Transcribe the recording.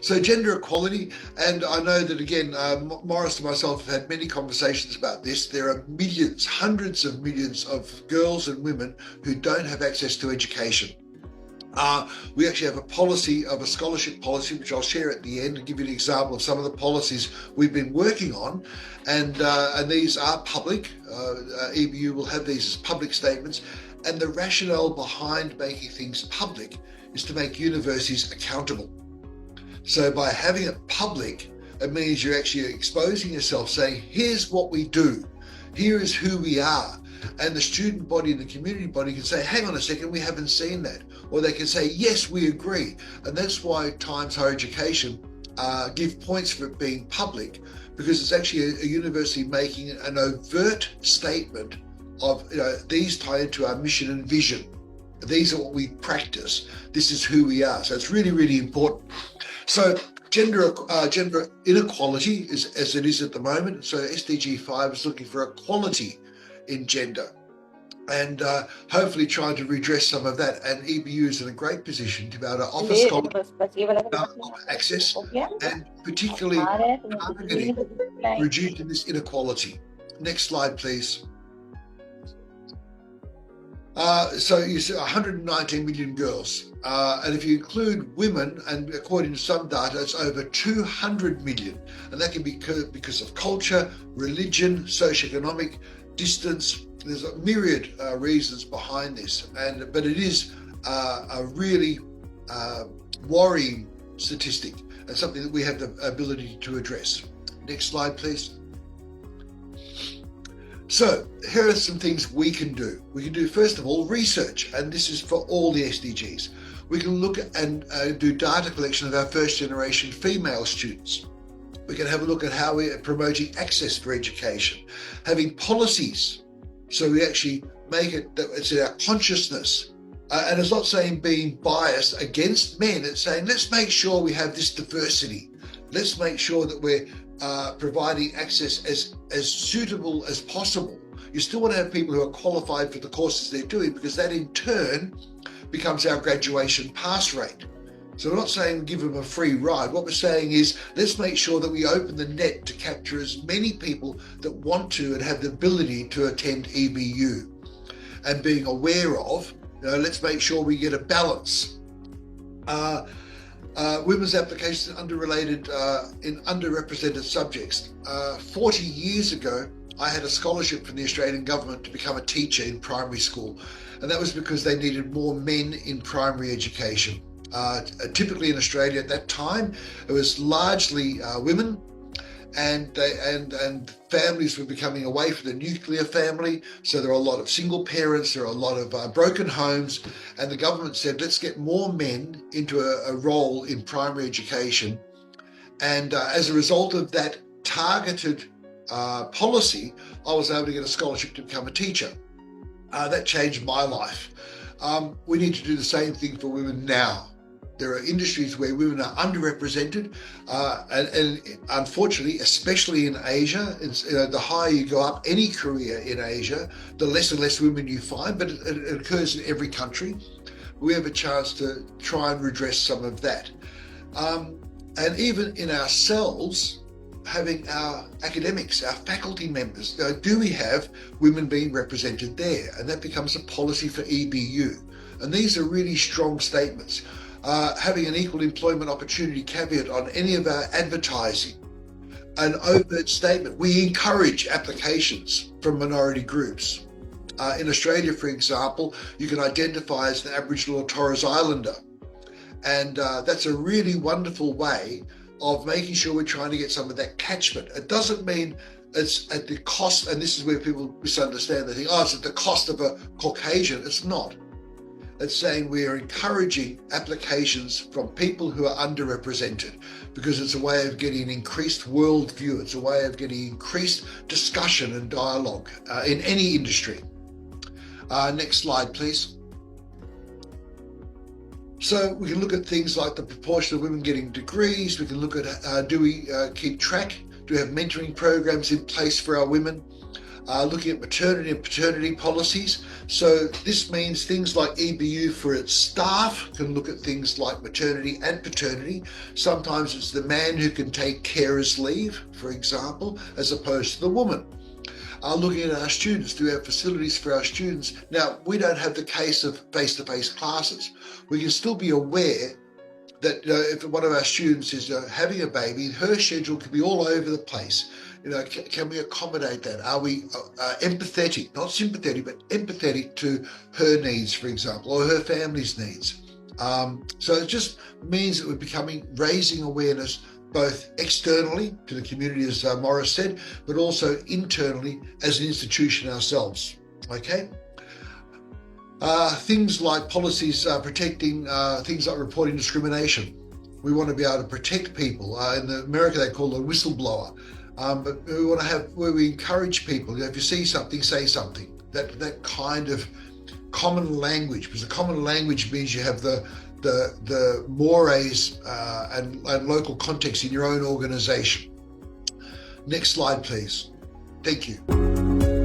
So gender equality, and I know that again, Morris and myself have had many conversations about this. There are millions, hundreds of millions of girls and women who don't have access to education. We actually have a policy of a scholarship policy, which I'll share at the end and give you an example of some of the policies we've been working on. And these are public. EBU will have these as public statements. And the rationale behind making things public is to make universities accountable. So by having it public, it means you're actually exposing yourself, saying, here's what we do, here is who we are. And the student body and the community body can say, hang on a second, we haven't seen that. Or they can say, yes, we agree. And that's why Times Higher Education give points for it being public, because it's actually a university making an overt statement of, these tie into our mission and vision. These are what we practice. This is who we are. So it's really, really important. So gender inequality is as it is at the moment. So SDG 5 is looking for equality in gender, and hopefully trying to redress some of that. And EBU is in a great position to be able to offer scholarship access, and particularly targeting reducing this inequality. Next slide, please. So you see 119 million girls, and if you include women, and according to some data, it's over 200 million, and that can be because of culture, religion, socioeconomic, distance. There's a myriad reasons behind this, but it is a really worrying statistic, and something that we have the ability to address. Next slide, please. So here are some things we can do. We can do, first of all, research, and this is for all the SDGs. We can look at and do data collection of our first generation female students. We can have a look at how we're promoting access for education, having policies, so we actually make it that it's in our consciousness. And it's not saying being biased against men, it's saying let's make sure we have this diversity. Let's make sure that we're providing access as suitable as possible. You still want to have people who are qualified for the courses they're doing, because that in turn becomes our graduation pass rate. So we're not saying give them a free ride. What we're saying is let's make sure that we open the net to capture as many people that want to and have the ability to attend EBU. And being aware of, let's make sure we get a balance. Women's applications in underrepresented subjects. 40 years ago, I had a scholarship from the Australian government to become a teacher in primary school. And that was because they needed more men in primary education. Typically in Australia at that time, it was largely women, and families were becoming away from the nuclear family. So there are a lot of single parents, there are a lot of broken homes, and the government said, let's get more men into a role in primary education. And as a result of that targeted policy, I was able to get a scholarship to become a teacher. That changed my life. We need to do the same thing for women now. There are industries where women are underrepresented, and unfortunately, especially in Asia, the higher you go up any career in Asia, the less and less women you find, but it occurs in every country. We have a chance to try and redress some of that. And even in ourselves, having our academics, our faculty members, do we have women being represented there? And that becomes a policy for EBU. And these are really strong statements. Having an equal employment opportunity caveat on any of our advertising, an overt statement. We encourage applications from minority groups. In Australia, for example, you can identify as an Aboriginal or Torres Islander. And that's a really wonderful way of making sure we're trying to get some of that catchment. It doesn't mean it's at the cost, and this is where people misunderstand. They think, it's at the cost of a Caucasian. It's not. It's saying we are encouraging applications from people who are underrepresented, because it's a way of getting an increased worldview. It's a way of getting increased discussion and dialogue in any industry. Next slide, please. So we can look at things like the proportion of women getting degrees. We can look at do we keep track? Do we have mentoring programs in place for our women? looking at maternity and paternity policies. So this means things like EBU for its staff can look at things like maternity and paternity. Sometimes it's the man who can take carer's leave, for example, as opposed to the woman. Looking at our students, do we have facilities for our students? Now, we don't have the case of face-to-face classes. We can still be aware that if one of our students is having a baby, her schedule can be all over the place. Can we accommodate that? Are we empathetic, not sympathetic, but empathetic to her needs, for example, or her family's needs? So it just means that we're raising awareness both externally to the community, as Morris said, but also internally as an institution ourselves, okay? Things like policies protecting things like reporting discrimination. We want to be able to protect people. In America, they call it a whistleblower. But we want to have where we encourage people. If you see something, say something. That kind of common language, because the common language means you have the mores and local context in your own organization. Next slide, please. Thank you.